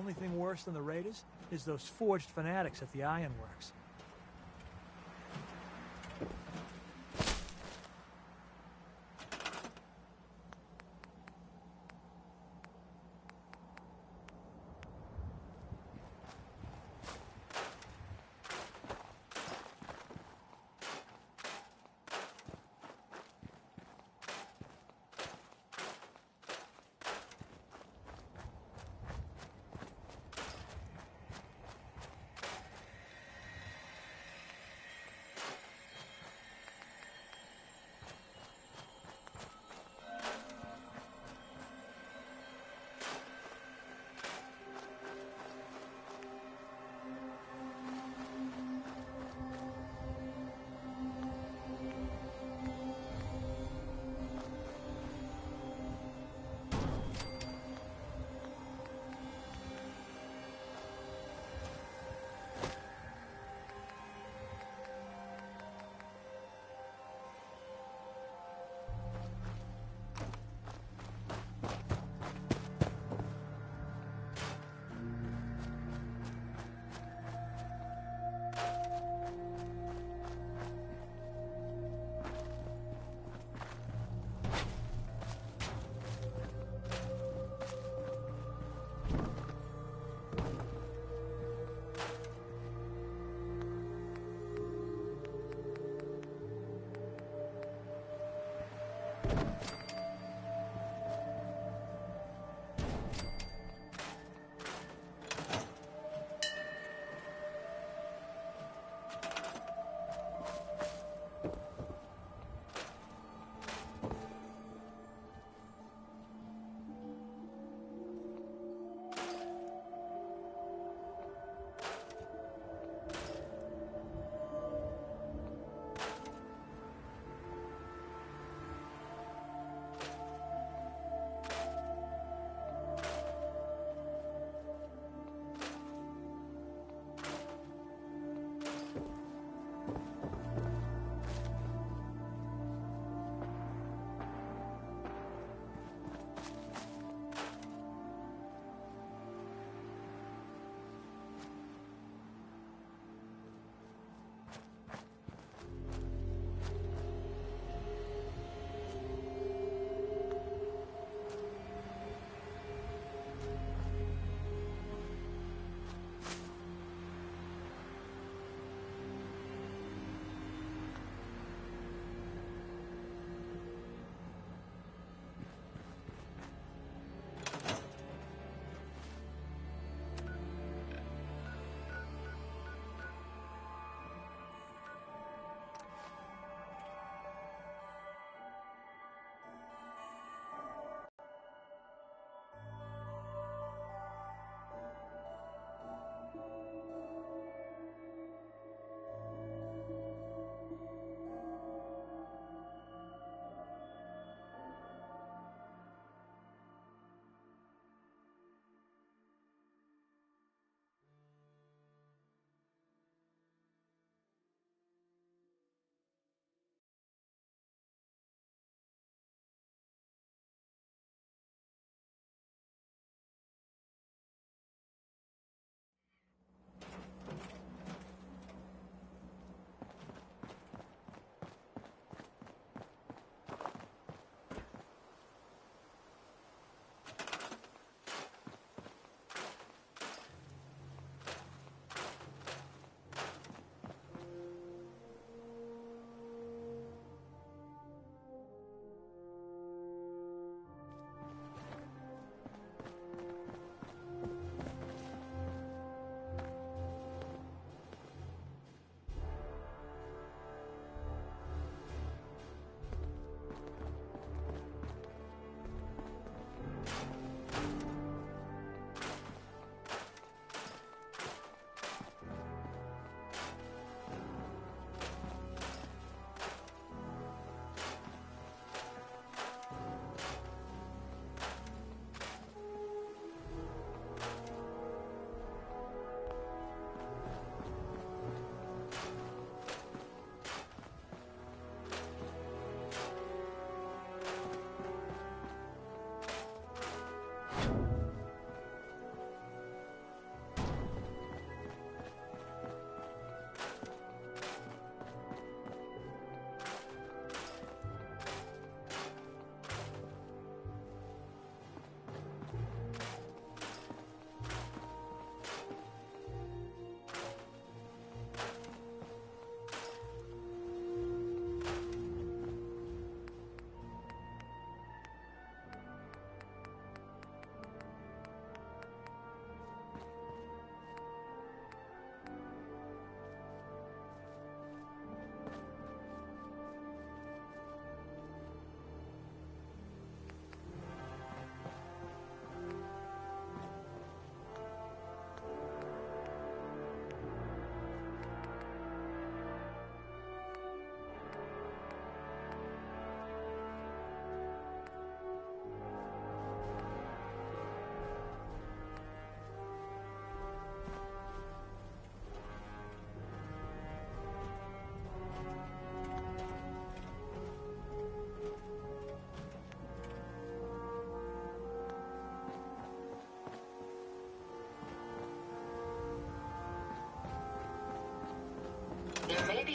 Only thing worse than the raiders is those forged fanatics at the ironworks.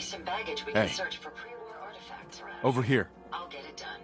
some baggage we Hey. can search for pre-war artifacts around. Over here. I'll get it done.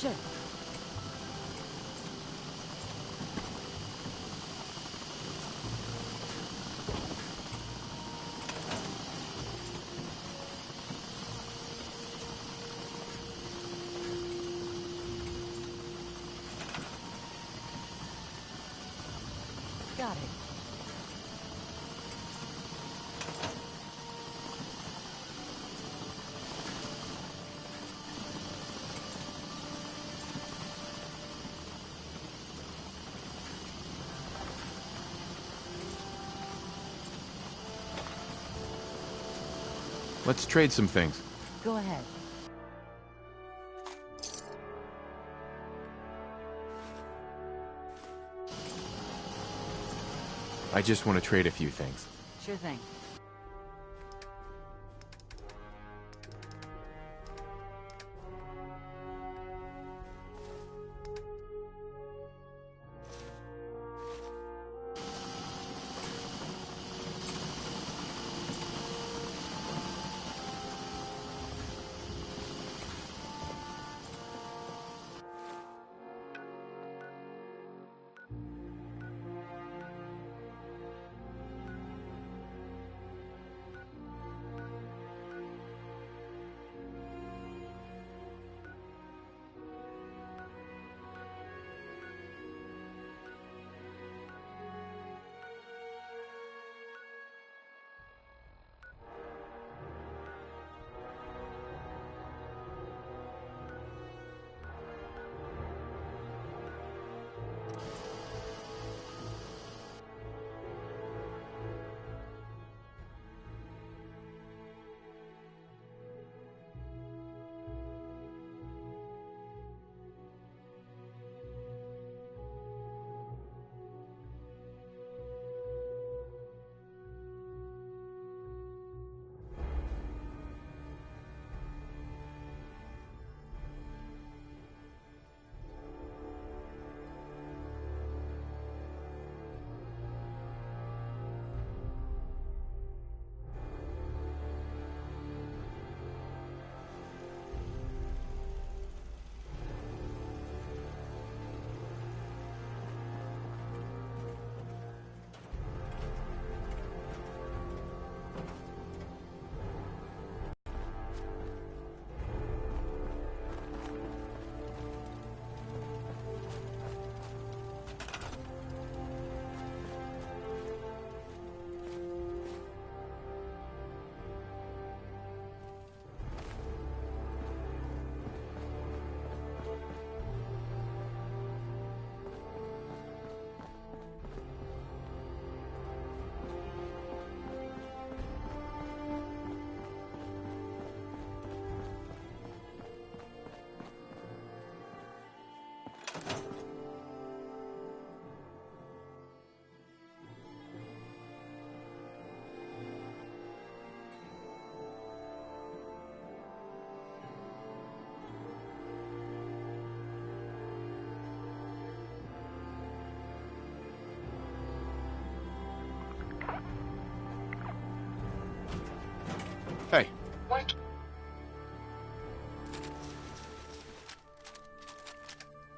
Shit. Got it. Let's trade some things. Go ahead. I just want to trade a few things. Sure thing. Hey, What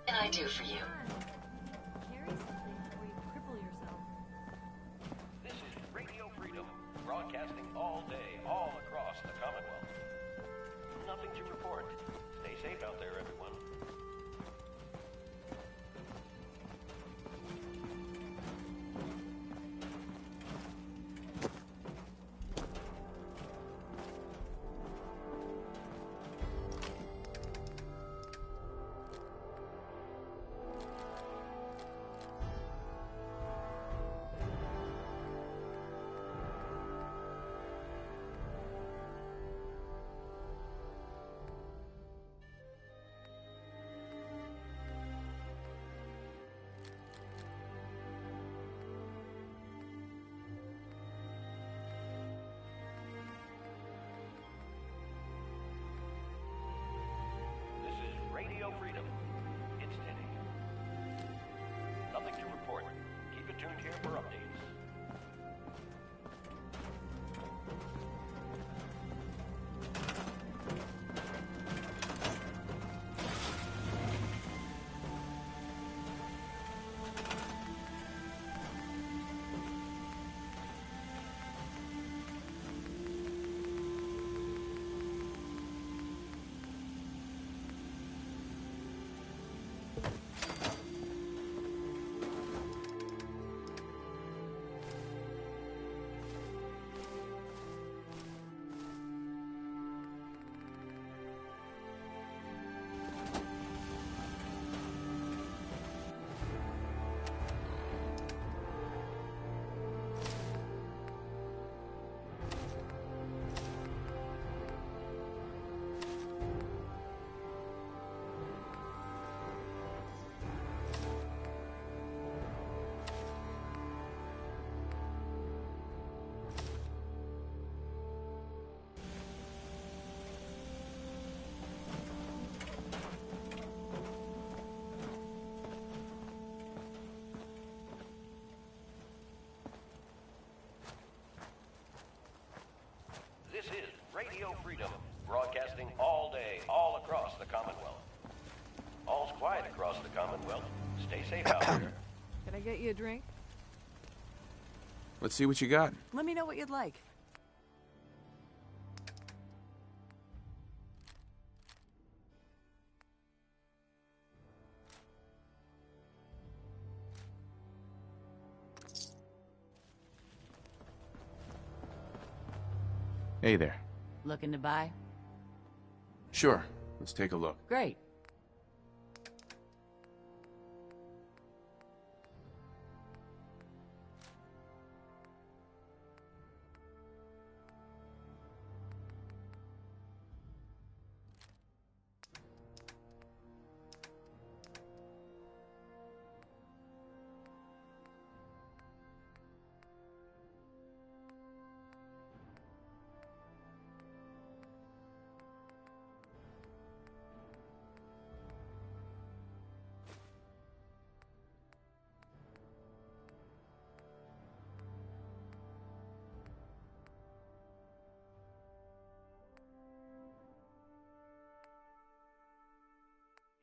can I do for you? Carry something before you cripple yourself. This is Radio Freedom, broadcasting all day, all across the Commonwealth. Nothing to report. Stay safe out there, everyone. This is Radio Freedom, broadcasting all day, all across the Commonwealth. All's quiet across the Commonwealth. Stay safe out there. Can I get you a drink? Let's see what you got. Let me know what you'd like. Hey there. Looking to buy? Sure, let's take a look. Great.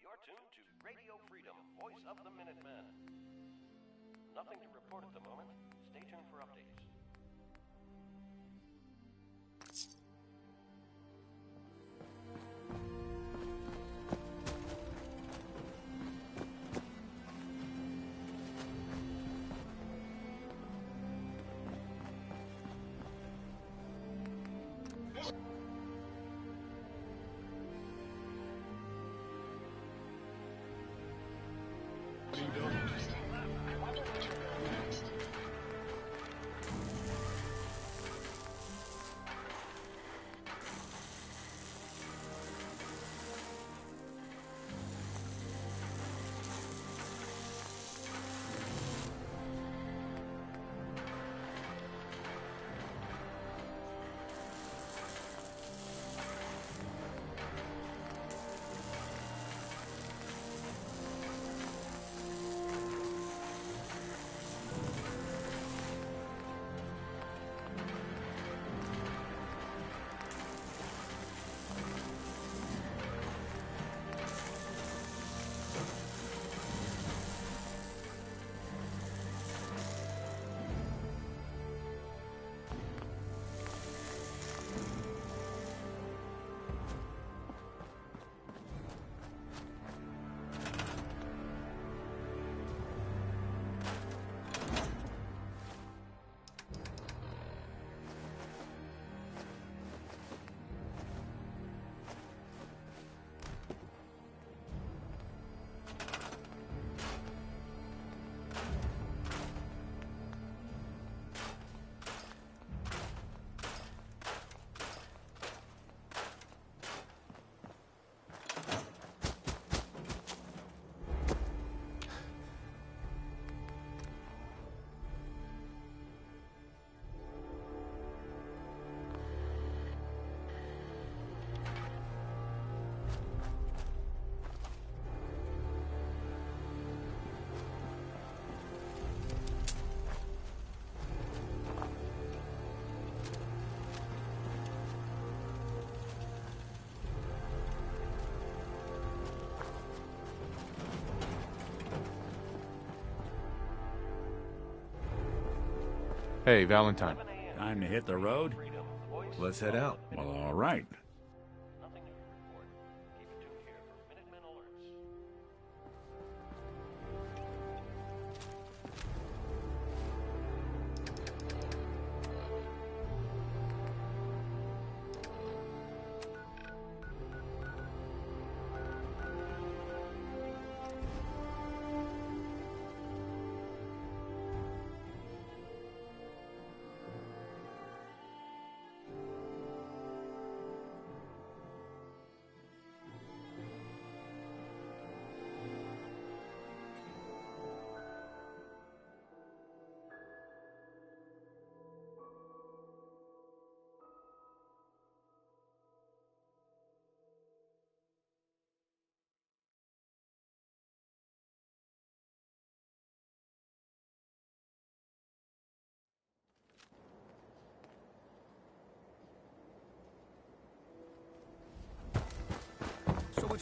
You're tuned to Radio Freedom, voice of the Minutemen. Nothing to report at the moment. Stay tuned for updates. Hey, Valentine. Time to hit the road? Let's head out. Well, all right. Nothing new to report. Keep it tuned here for Minutemen alerts.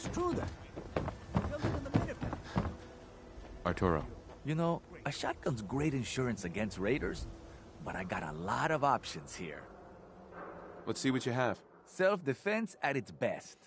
It's true then. We built it in the Minutemen. Arturo. You know, a shotgun's great insurance against raiders, but I got a lot of options here. Let's see what you have. Self-defense at its best.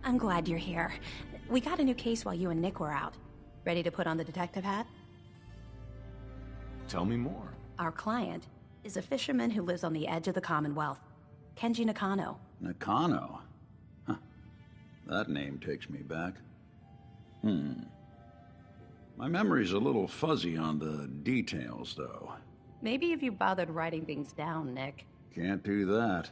I'm glad you're here. We got a new case while you and Nick were out. Ready to put on the detective hat? Tell me more. Our client is a fisherman who lives on the edge of the Commonwealth. Kenji Nakano. Nakano? Huh. That name takes me back. My memory's a little fuzzy on the details, though. Maybe if you bothered writing things down, Nick. Can't do that.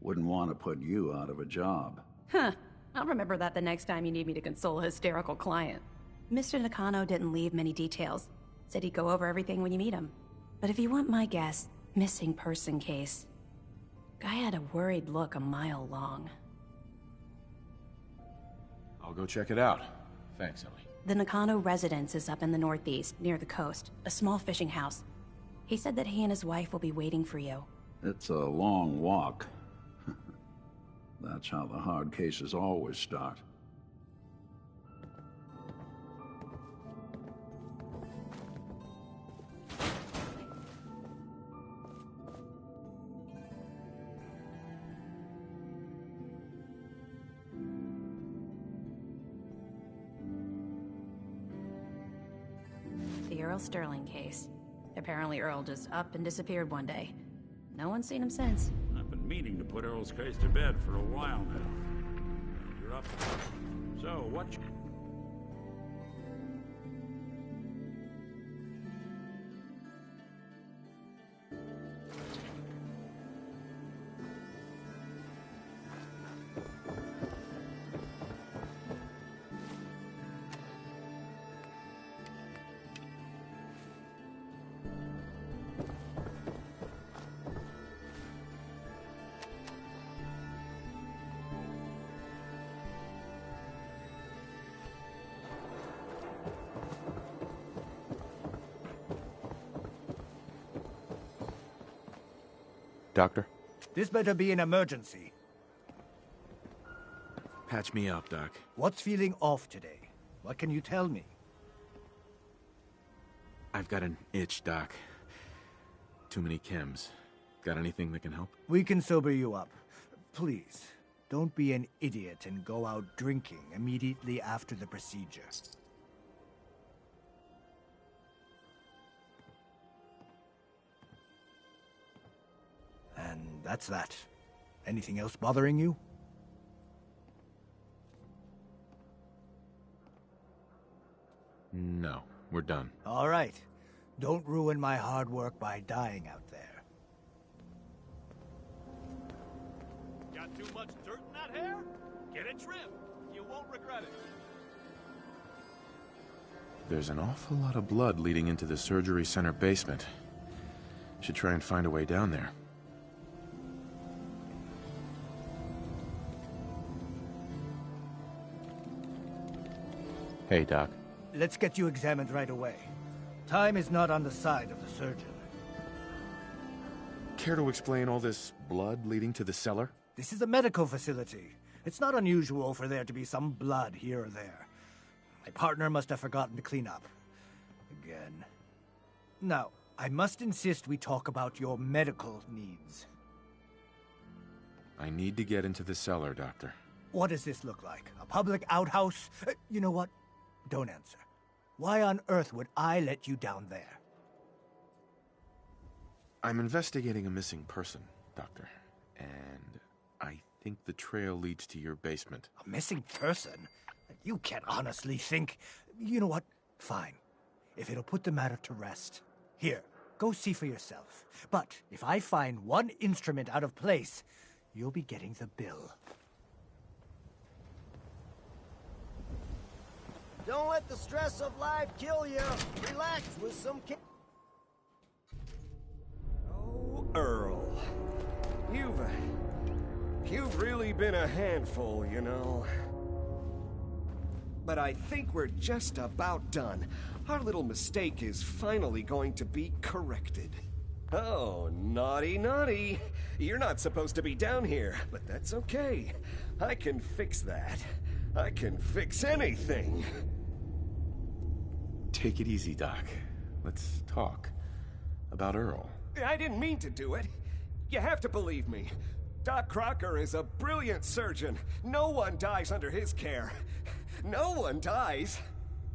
Wouldn't want to put you out of a job. Huh. I'll remember that the next time you need me to console a hysterical client. Mr. Nakano didn't leave many details. Said he'd go over everything when you meet him. But if you want my guess, missing person case. Guy had a worried look a mile long. I'll go check it out. Thanks, Ellie. The Nakano residence is up in the northeast, near the coast. A small fishing house. He said that he and his wife will be waiting for you. It's a long walk. That's how the hard cases always start. Earl Sterling case. Apparently Earl just up and disappeared one day. No one's seen him since. I've been meaning to put Earl's case to bed for a while now. You're up. So, what... Doctor? This better be an emergency. Patch me up, Doc. What's feeling off today? What can you tell me? I've got an itch, Doc. Too many chems. Got anything that can help? We can sober you up. Please, don't be an idiot and go out drinking immediately after the procedure. And that's that. Anything else bothering you? No, we're done. All right. Don't ruin my hard work by dying out there. Got too much dirt in that hair? Get it trimmed. You won't regret it. There's an awful lot of blood leading into the surgery center basement. Should try and find a way down there. Hey, Doc. Let's get you examined right away. Time is not on the side of the surgeon. Care to explain all this blood leading to the cellar? This is a medical facility. It's not unusual for there to be some blood here or there. My partner must have forgotten to clean up. Again. Now, I must insist we talk about your medical needs. I need to get into the cellar, Doctor. What does this look like? A public outhouse? You know what? Don't answer. Why on earth would I let you down there? I'm investigating a missing person, Doctor. And I think the trail leads to your basement. A missing person? You can't honestly think... You know what? Fine. If it'll put the matter to rest. Here, go see for yourself. But if I find one instrument out of place, you'll be getting the bill. Don't let the stress of life kill you. Relax with some... Oh, Earl. You've really been a handful, you know. But I think we're just about done. Our little mistake is finally going to be corrected. Oh, naughty, naughty. You're not supposed to be down here, but that's okay. I can fix that. I can fix anything. Take it easy, Doc. Let's talk about Earl. I didn't mean to do it. You have to believe me. Doc Crocker is a brilliant surgeon. No one dies under his care. No one dies.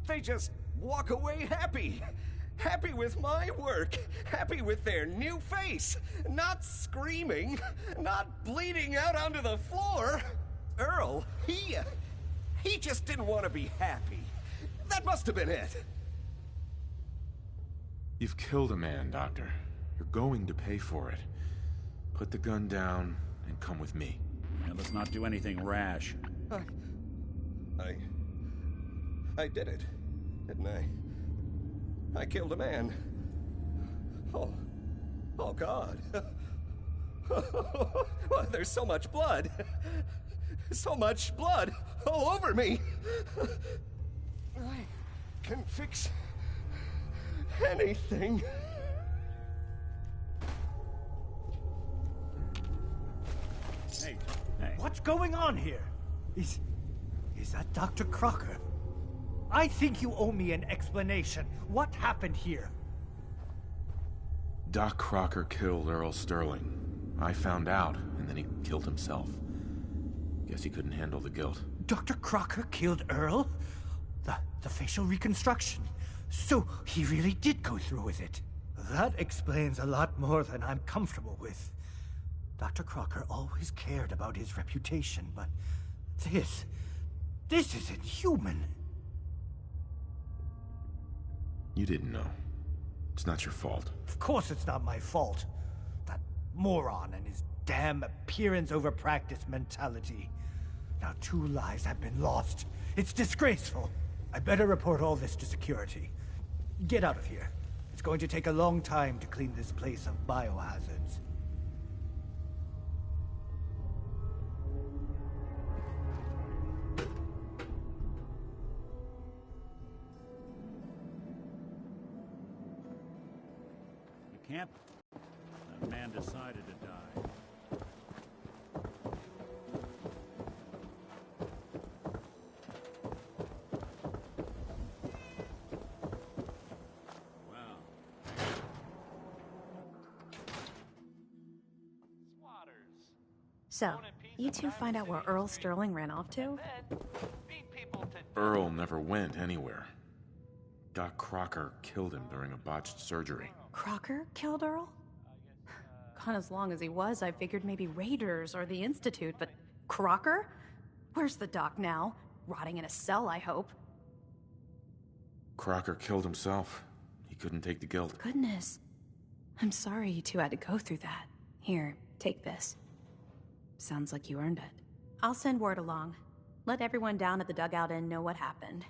They just walk away happy. Happy with my work. Happy with their new face. Not screaming. Not bleeding out onto the floor. Earl, he just didn't want to be happy. That must have been it. You've killed a man, Doctor. You're going to pay for it. Put the gun down and come with me. Yeah, let's not do anything rash. I did it, didn't I? I killed a man. Oh God. Well, there's so much blood. So much blood all over me. I can fix anything. Hey. What's going on here? Is that Dr. Crocker? I think you owe me an explanation. What happened here? Doc Crocker killed Earl Sterling. I found out, and then he killed himself. Guess he couldn't handle the guilt. Dr. Crocker killed Earl? The facial reconstruction. So he really did go through with it. That explains a lot more than I'm comfortable with. Dr. Crocker always cared about his reputation, but this is inhuman. You didn't know. It's not your fault. Of course it's not my fault. That moron and his damn appearance over practice mentality. Now 2 lives have been lost. It's disgraceful. I better report all this to security. Get out of here. It's going to take a long time to clean this place of biohazards. You can't. That man decided to die. So, you two find out where Earl Sterling ran off to? Earl never went anywhere. Doc Crocker killed him during a botched surgery. Crocker killed Earl? Gone as long as he was, I figured maybe Raiders or the Institute, but Crocker? Where's the doc now? Rotting in a cell, I hope. Crocker killed himself. He couldn't take the guilt. Goodness. I'm sorry you two had to go through that. Here, take this. Sounds like you earned it. I'll send word along. Let everyone down at the Dugout Inn know what happened.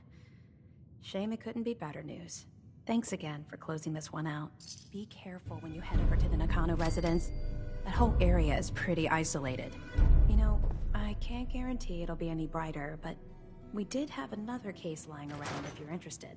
Shame it couldn't be better news. Thanks again for closing this one out. Be careful when you head over to the Nakano residence. That whole area is pretty isolated. You know, I can't guarantee it'll be any brighter, but we did have another case lying around if you're interested.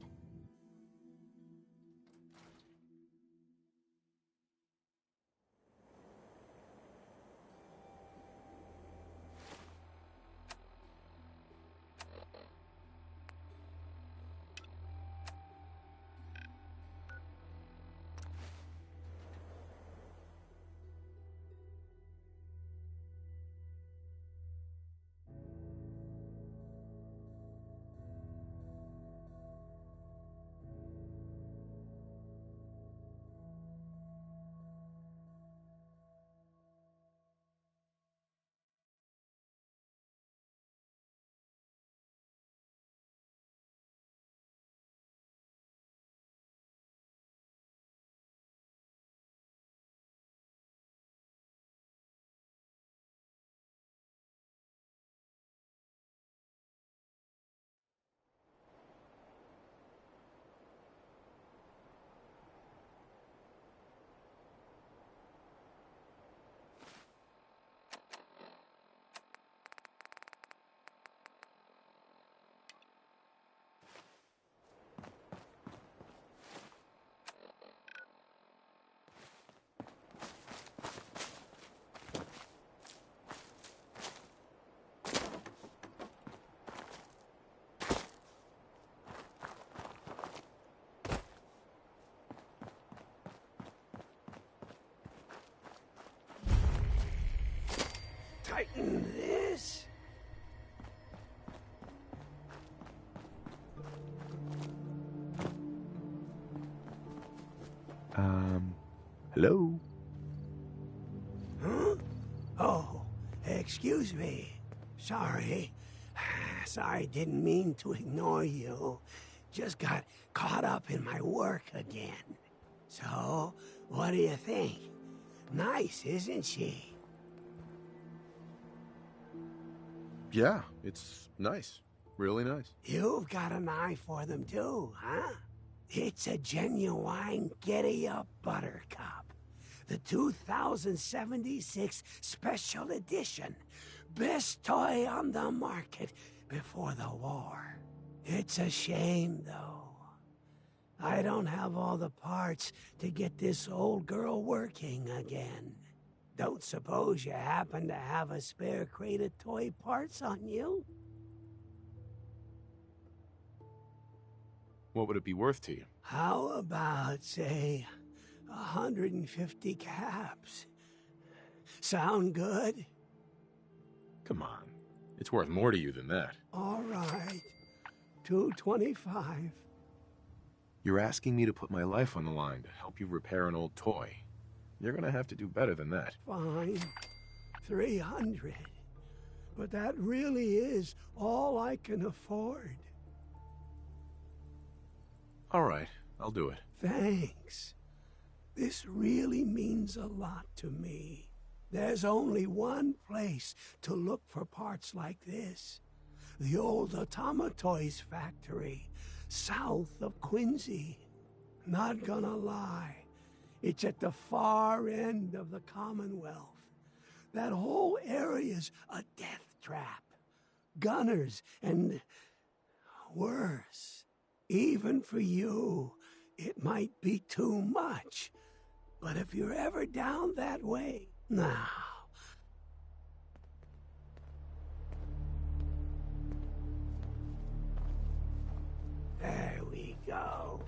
Tighten this. Hello? Huh? Oh, excuse me. Sorry. Sorry, didn't mean to ignore you. Just got caught up in my work again. So, what do you think? Nice, isn't she? Yeah, it's nice. Really nice. You've got an eye for them too, huh? It's a genuine giddy-up buttercup. The 2076 special edition. Best toy on the market before the war. It's a shame, though. I don't have all the parts to get this old girl working again. Don't suppose you happen to have a spare crate of toy parts on you? What would it be worth to you? How about, say, 150 caps? Sound good? Come on. It's worth more to you than that. All right. 225. You're asking me to put my life on the line to help you repair an old toy. You're gonna have to do better than that. Fine. 300. But that really is all I can afford. All right, I'll do it. Thanks. This really means a lot to me. There's only one place to look for parts like this. The old Automatoys factory, south of Quincy. Not gonna lie, it's at the far end of the Commonwealth. That whole area's a death trap. Gunners and worse. Even for you, it might be too much. But if you're ever down that way, now. There we go.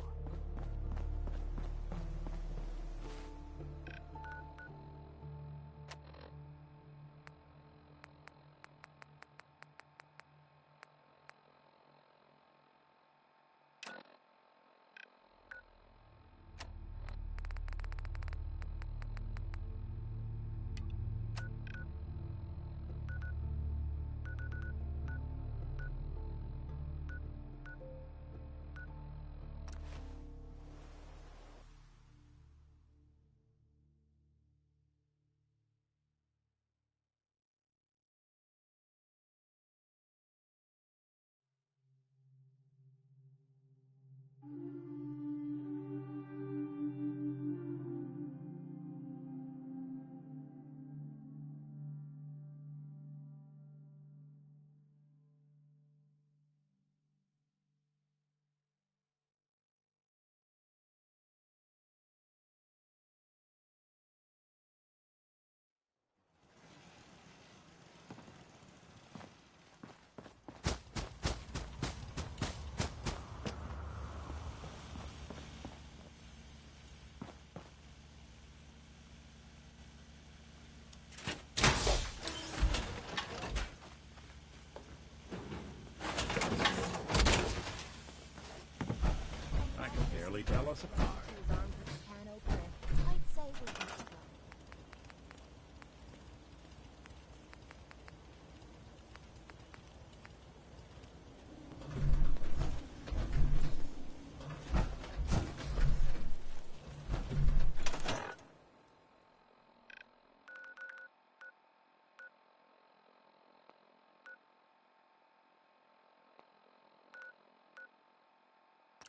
Tell us apart.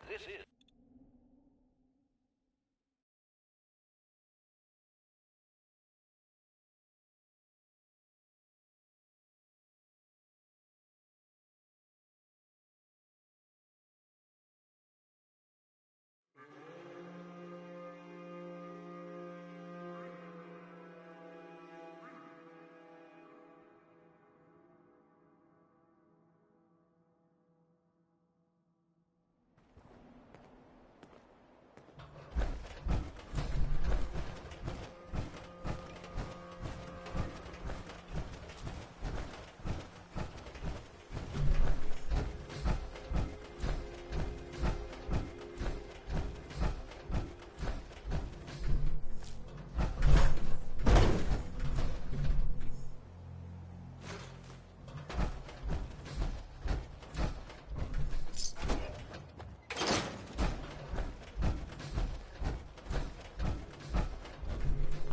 This is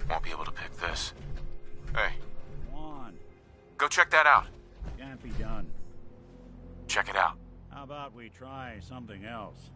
Won't be able to pick this. Hey. Come on. Go check that out. Can't be done. Check it out. How about we try something else?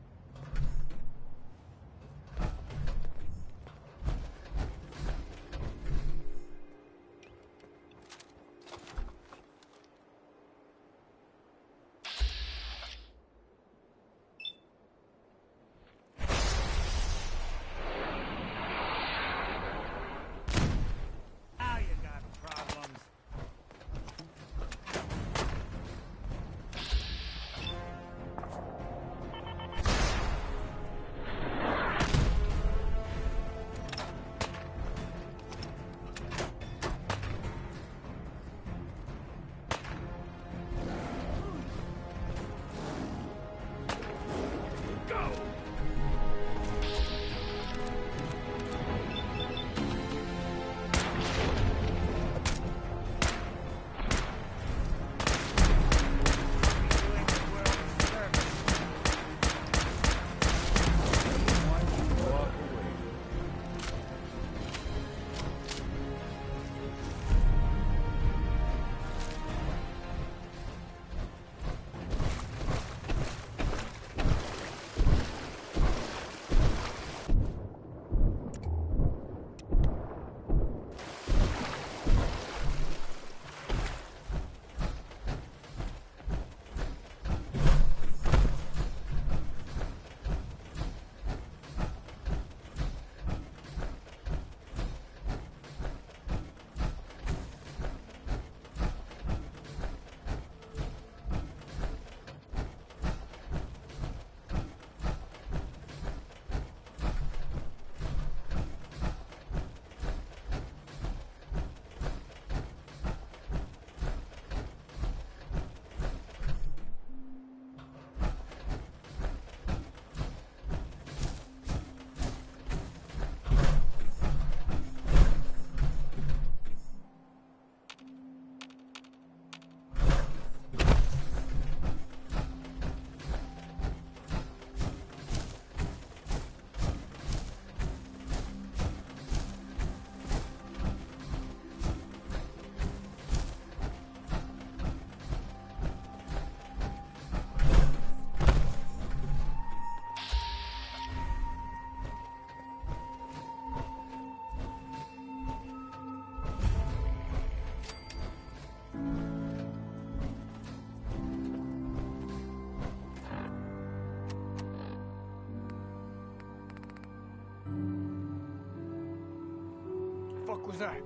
fuck was that?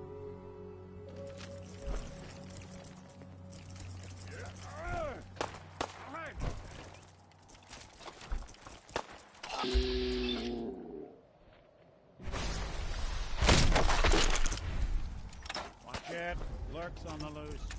Watch it. Lurks on the loose.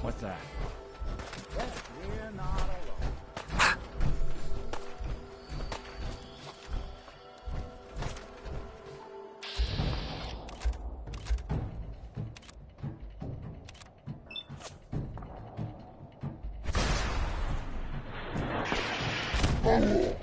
What's that? Yes, we're not alone.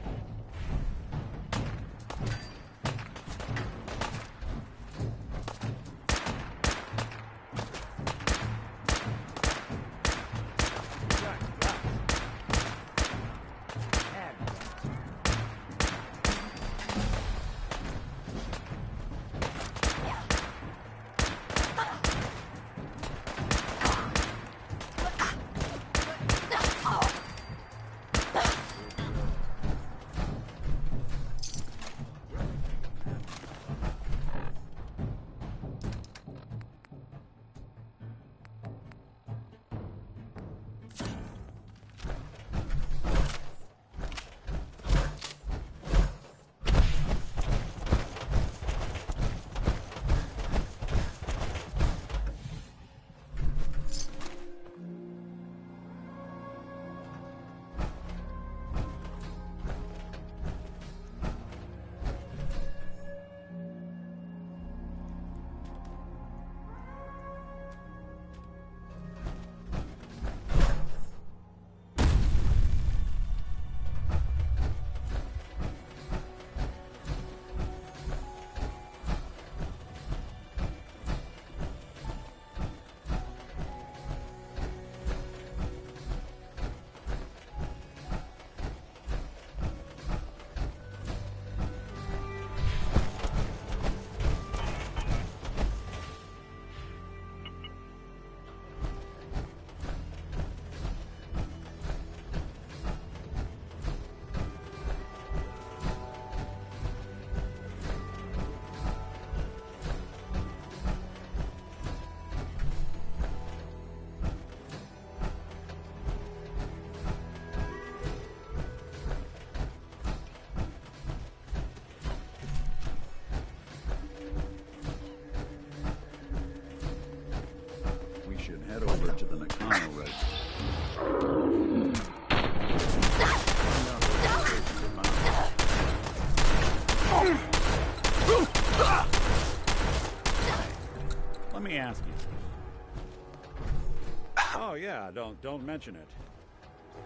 Head over to the Nakano Let me ask you. Oh yeah, don't mention it.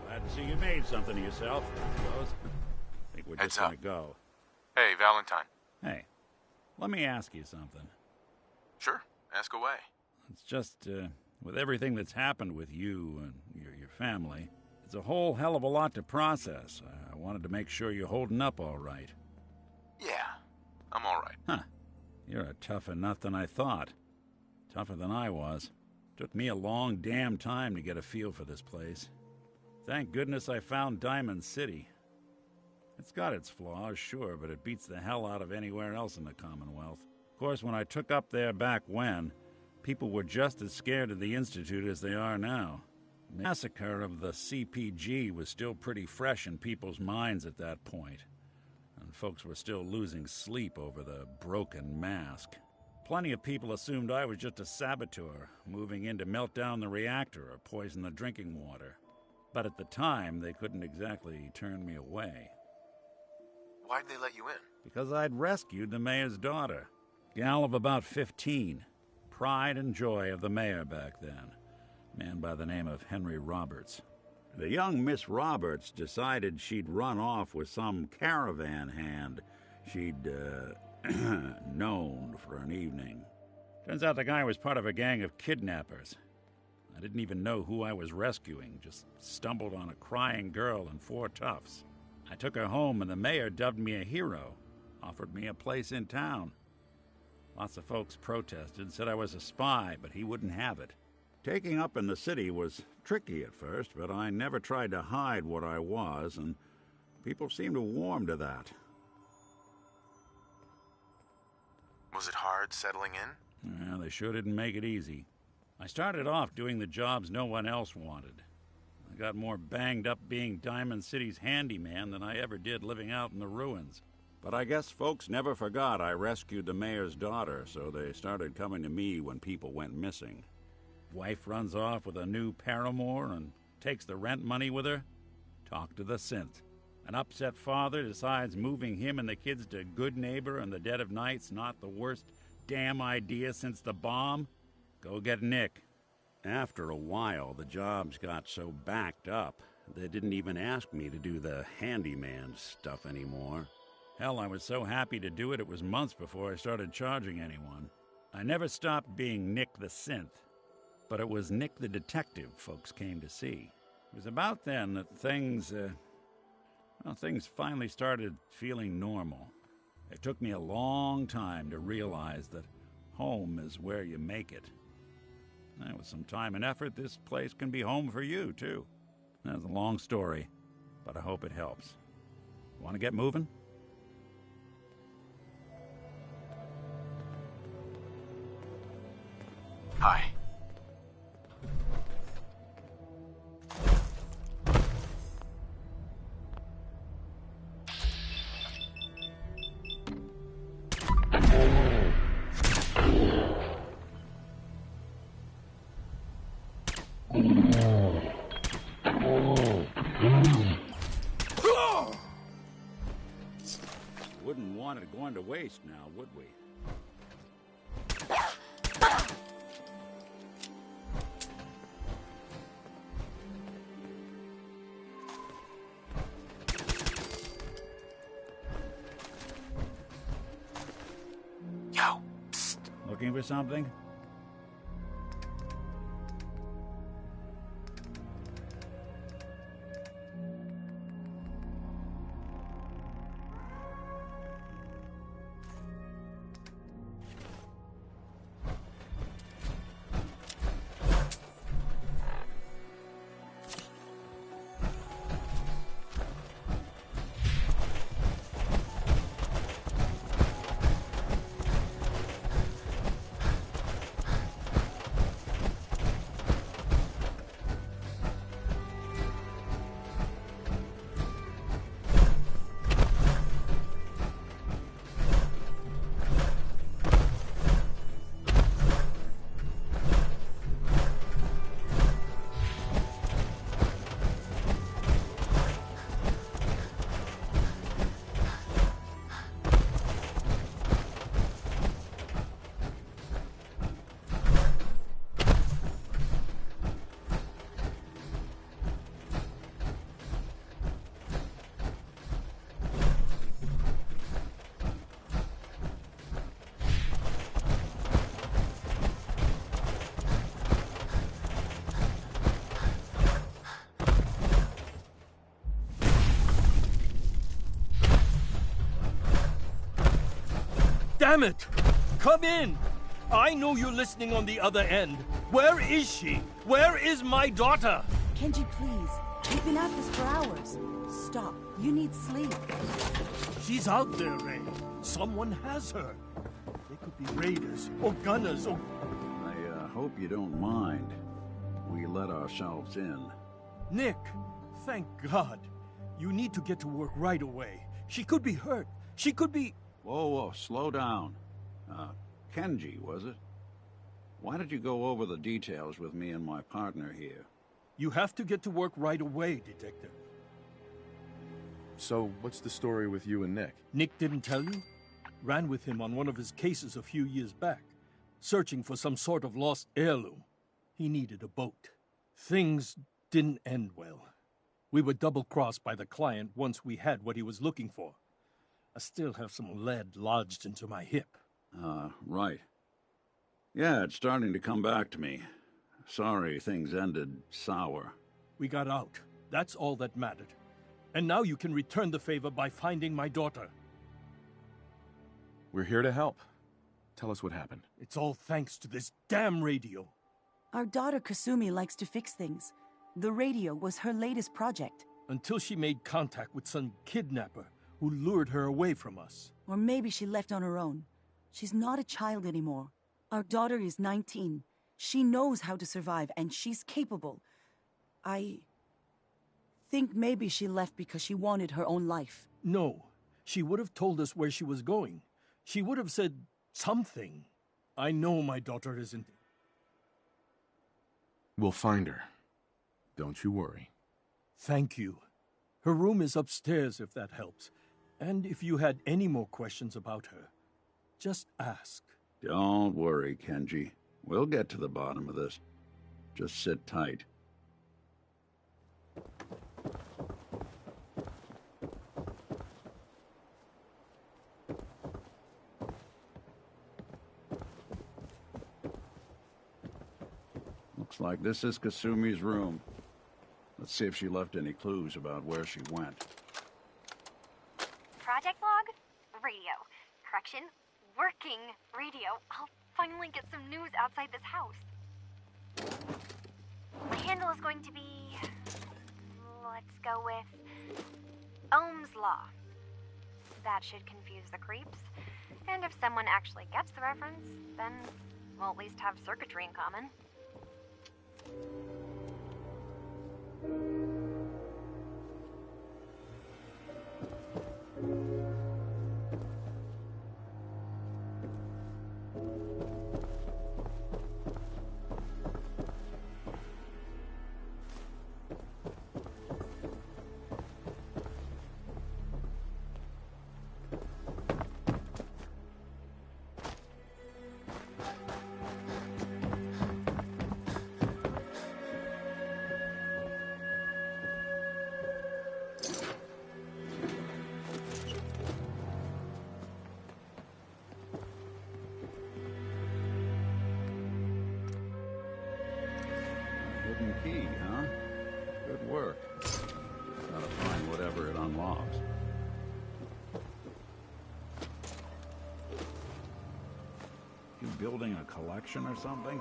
Glad to see you made something of yourself, I suppose. I think we're just gonna go. Hey, Valentine. Hey, let me ask you something. Sure, ask away. It's just, with everything that's happened with you and your family, it's a whole hell of a lot to process. I wanted to make sure you're holding up all right. Yeah, I'm all right. Huh. You're a tougher nut than I thought. Tougher than I was. Took me a long damn time to get a feel for this place. Thank goodness I found Diamond City. It's got its flaws, sure, but it beats the hell out of anywhere else in the Commonwealth. Of course, when I took up there back when, people were just as scared of the Institute as they are now. The massacre of the CPG was still pretty fresh in people's minds at that point. and folks were still losing sleep over the broken mask. Plenty of people assumed I was just a saboteur, moving in to melt down the reactor or poison the drinking water. But at the time, they couldn't exactly turn me away. Why'd they let you in? Because I'd rescued the mayor's daughter. Gal of about 15. Pride and joy of the mayor back then. Man by the name of Henry Roberts. The young Miss Roberts decided she'd run off with some caravan hand she'd, known for an evening. Turns out the guy was part of a gang of kidnappers. I didn't even know who I was rescuing, just stumbled on a crying girl and 4 toughs. I took her home and the mayor dubbed me a hero, offered me a place in town. Lots of folks protested, said I was a spy, but he wouldn't have it. Taking up in the city was tricky at first, but I never tried to hide what I was, and people seemed to warm to that. Was it hard settling in? Well, they sure didn't make it easy. I started off doing the jobs no one else wanted. I got more banged up being Diamond City's handyman than I ever did living out in the ruins. But I guess folks never forgot I rescued the mayor's daughter, so they started coming to me when people went missing. Wife runs off with a new paramour and takes the rent money with her. Talk to the synth. An upset father decides moving him and the kids to Good Neighbor in the dead of night's not the worst damn idea since the bomb. Go get Nick. After a while, the jobs got so backed up, they didn't even ask me to do the handyman stuff anymore. Hell, I was so happy to do it, it was months before I started charging anyone. I never stopped being Nick the Synth, but it was Nick the Detective folks came to see. It was about then that things finally started feeling normal. It took me a long time to realize that home is where you make it. And with some time and effort, this place can be home for you, too. That's a long story, but I hope it helps. Want to get moving? Hi. Wouldn't want it going to waste now, would we? Yo, psst. Looking for something? Damn it! Come in! I know you're listening on the other end. Where is she? Where is my daughter? Kenji, please. We've been at this for hours. Stop. You need sleep. She's out there, Ray. Someone has her. They could be raiders or gunners or... I hope you don't mind. We let ourselves in. Nick, thank God. You need to get to work right away. She could be hurt. She could be... Whoa, whoa, slow down. Kenji, was it? Why did you go over the details with me and my partner here? You have to get to work right away, Detective. So, what's the story with you and Nick? Nick didn't tell you? Ran with him on one of his cases a few years back, searching for some sort of lost heirloom. He needed a boat. Things didn't end well. We were double-crossed by the client once we had what he was looking for. I still have some lead lodged into my hip. Right. Yeah, it's starting to come back to me. Sorry things ended sour. We got out. That's all that mattered. And now you can return the favor by finding my daughter. We're here to help. Tell us what happened. It's all thanks to this damn radio. Our daughter Kasumi likes to fix things. The radio was her latest project. Until she made contact with some kidnapper who lured her away from us. Or maybe she left on her own. She's not a child anymore. Our daughter is 19. She knows how to survive, and she's capable. I think maybe she left because she wanted her own life. No. She would have told us where she was going. She would have said something. I know my daughter isn't... We'll find her. Don't you worry. Thank you. Her room is upstairs, if that helps. And if you had any more questions about her, just ask. Don't worry, Kenji. We'll get to the bottom of this. Just sit tight. Looks like this is Kasumi's room. Let's see if she left any clues about where she went. Project log? Radio. Correction, working radio. I'll finally get some news outside this house. My handle is going to be... let's go with... Ohm's Law. That should confuse the creeps. And if someone actually gets the reference, then we'll at least have circuitry in common. Hidden key, huh? Good work. Gotta find whatever it unlocks. You building a collection or something?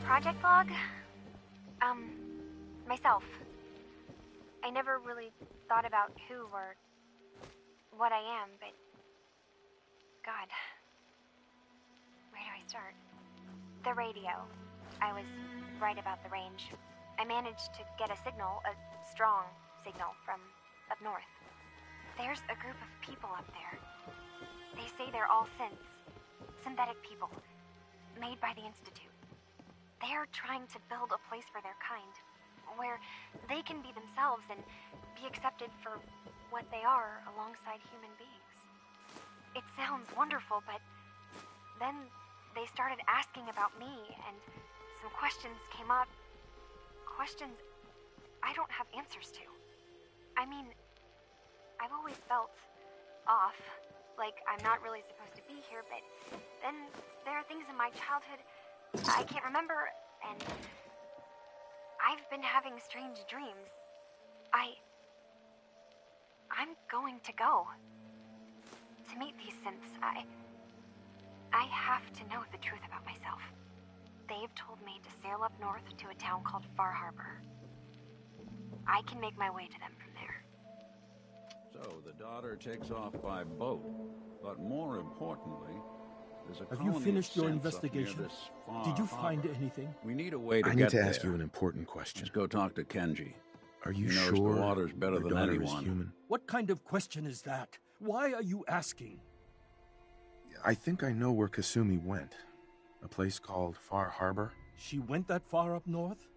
Project log? Myself. I never really thought about who or what I am, but... God. Where do I start? The radio. I was right about the range. I managed to get a signal, a strong signal, from up north. There's a group of people up there. They say they're all synthetic people, made by the Institute. They're trying to build a place for their kind, where they can be themselves and be accepted for what they are alongside human beings. It sounds wonderful, but then they started asking about me, and some questions came up. Questions I don't have answers to. I mean, I've always felt off, like I'm not really supposed to be here, but then there are things in my childhood I can't remember, and I've been having strange dreams. I'm going to go to meet these synths. I have to know the truth about myself. They've told me to sail up north to a town called Far Harbor. I can make my way to them from there. So the daughter takes off by boat. But more importantly, there's a Have you colony finished of your synths up near investigation? this far Did you find harbor. anything? We need a way to I get need to there. ask you an important question. Let's go talk to Kenji. Are you He knows sure the waters better your than daughter anyone. is human? What kind of question is that? Why are you asking? I think I know where Kasumi went. A place called Far Harbor? She went that far up north?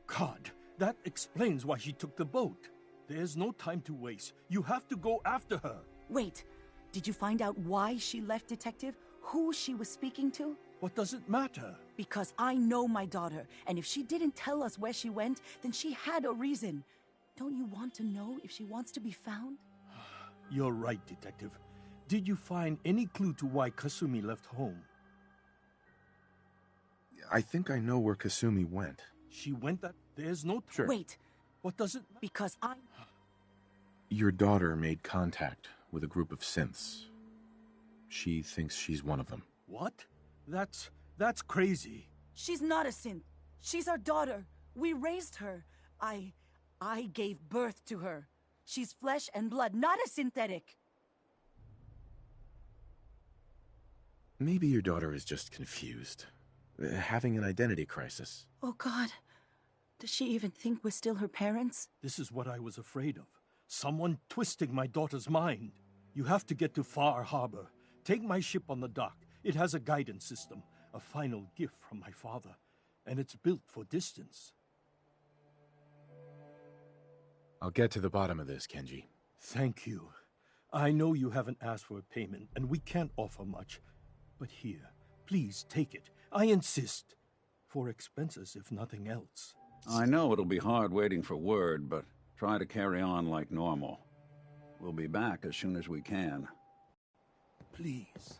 God, that explains why she took the boat. There's no time to waste. You have to go after her. Wait, did you find out why she left, Detective? Who she was speaking to? What does it matter? Because I know my daughter, and if she didn't tell us where she went, then she had a reason. Don't you want to know if she wants to be found? You're right, Detective. Did you find any clue to why Kasumi left home? I think I know where Kasumi went. She went that... There's no... Sure. Wait. What does it... Because I... Your daughter made contact with a group of synths. She thinks she's one of them. What? That's crazy. She's not a synth. She's our daughter. We raised her. I gave birth to her. She's flesh and blood, not a synthetic. Maybe your daughter is just confused. Having an identity crisis. Oh, God. Does she even think we're still her parents? This is what I was afraid of. Someone twisting my daughter's mind. You have to get to Far Harbor. Take my ship on the dock. It has a guidance system, a final gift from my father, and it's built for distance. I'll get to the bottom of this, Kenji. Thank you. I know you haven't asked for a payment, and we can't offer much. But here, please take it. I insist. For expenses, if nothing else. I know it'll be hard waiting for word, but try to carry on like normal. We'll be back as soon as we can. Please.